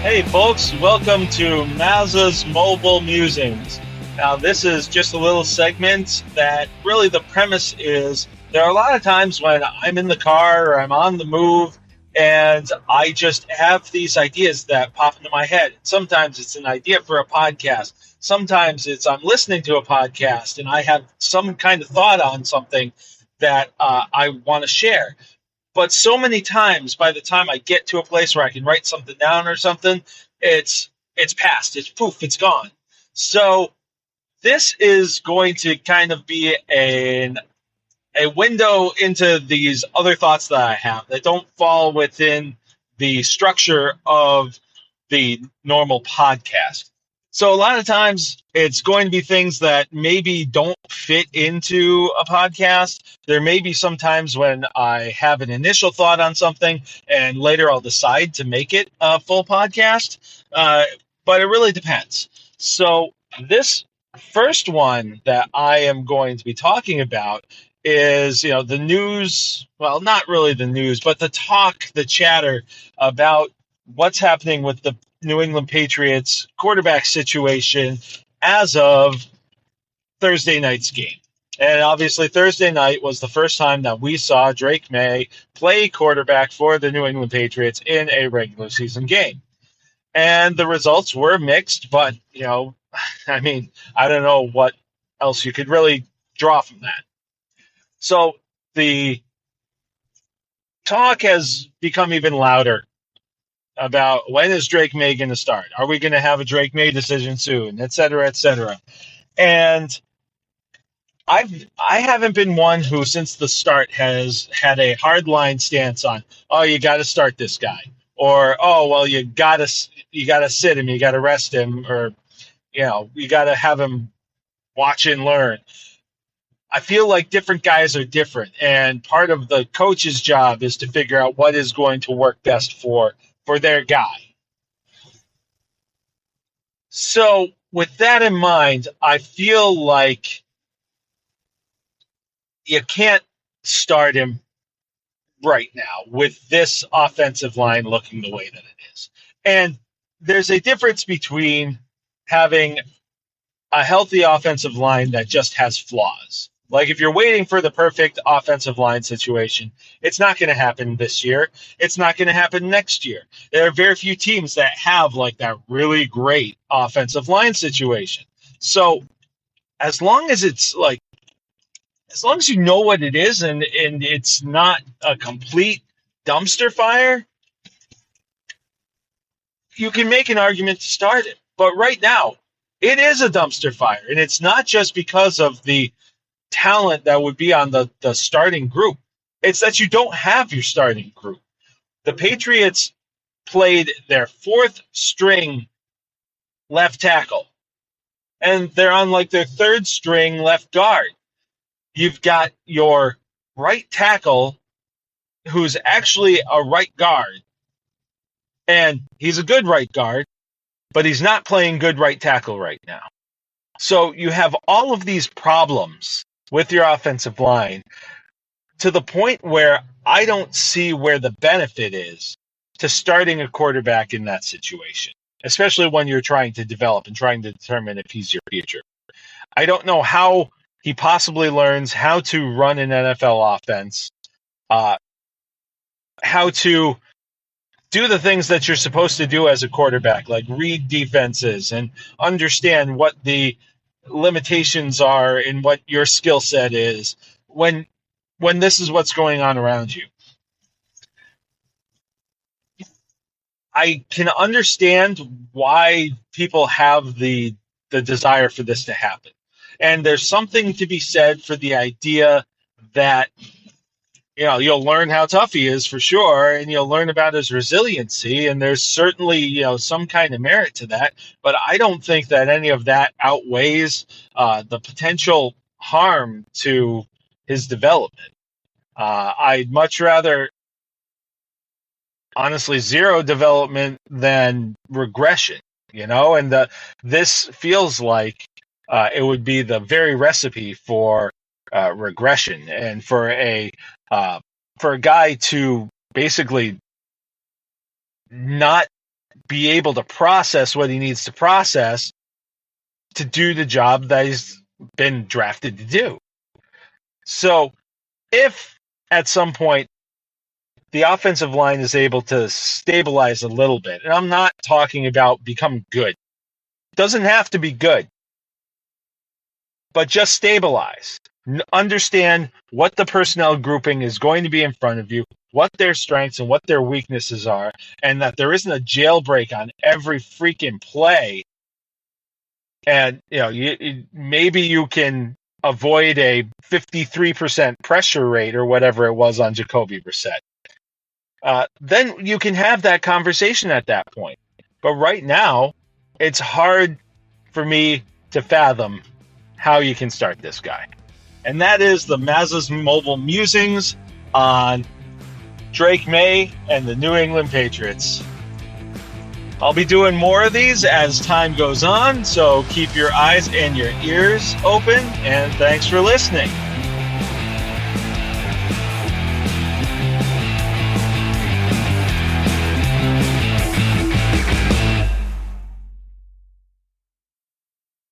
Hey folks, welcome to Maza's Mobile Musings. Now this is just a little segment that really the premise is there are a lot of times when I'm in the car or I'm on the move and I just have these ideas that pop into my head. Sometimes it's an idea for a podcast. Sometimes it's I'm listening to a podcast and I have some kind of thought on something that I want to share. But so many times, by the time I get to a place where I can write something down or something, it's past. It's poof. It's gone. So this is going to kind of be a window into these other thoughts that I have that don't fall within the structure of the normal podcast. So a lot of times it's going to be things that maybe don't fit into a podcast. There may be some times when I have an initial thought on something and later I'll decide to make it a full podcast. But it really depends. So this first one that I am going to be talking about is, the news, well, not really the news, but the talk, the chatter about what's happening with the New England Patriots quarterback situation as of Thursday night's game. And obviously Thursday night was the first time that we saw Drake Maye play quarterback for the New England Patriots in a regular season game. And the results were mixed, but, I mean, I don't know what else you could really draw from that. So the talk has become even louder about when is Drake Maye going to start? Are we going to have a Drake Maye decision soon, et cetera, et cetera? And I haven't been one who since the start has had a hardline stance on, oh, you got to start this guy, or oh, well, you got to sit him, you got to rest him, or you got to have him watch and learn. I feel like different guys are different, and part of the coach's job is to figure out what is going to work best for their guy. So with that in mind, I feel like you can't start him right now with this offensive line looking the way that it is. And there's a difference between having a healthy offensive line that just has flaws. Like if you're waiting for the perfect offensive line situation, it's not going to happen this year. It's not going to happen next year. There are very few teams that have like that really great offensive line situation. So as long as it's like, as long as you know what it is and it's not a complete dumpster fire, you can make an argument to start it. But right now, it is a dumpster fire. And it's not just because of the talent that would be on the starting group. It's that you don't have your starting group. The Patriots played their fourth string left tackle, and they're on like their third string left guard. You've got your right tackle, who's actually a right guard, and he's a good right guard, but he's not playing good right tackle right now. So you have all of these problems with your offensive line to the point where I don't see where the benefit is to starting a quarterback in that situation, especially when you're trying to develop and trying to determine if he's your future. I don't know how he possibly learns how to run an NFL offense, how to do the things that you're supposed to do as a quarterback, like read defenses and understand what the limitations are and what your skill set is when this is what's going on around you. I can understand why people have the desire for this to happen. And there's something to be said for the idea that you'll learn how tough he is for sure, and you'll learn about his resiliency, and there's certainly, some kind of merit to that. But I don't think that any of that outweighs the potential harm to his development. I'd much rather, honestly, zero development than regression, and this feels like it would be the very recipe for regression and for a guy to basically not be able to process what he needs to process to do the job that he's been drafted to do. So if at some point the offensive line is able to stabilize a little bit, and I'm not talking about become good. It doesn't have to be good, but just stabilize. Understand what the personnel grouping is going to be in front of you, what their strengths and what their weaknesses are, and that there isn't a jailbreak on every freaking play. And maybe you can avoid a 53% pressure rate or whatever it was on Jacoby Brissett. Then you can have that conversation at that point. But right now, it's hard for me to fathom how you can start this guy. And that is the Maza's Mobile Musings on Drake Maye and the New England Patriots. I'll be doing more of these as time goes on, so keep your eyes and your ears open, and thanks for listening.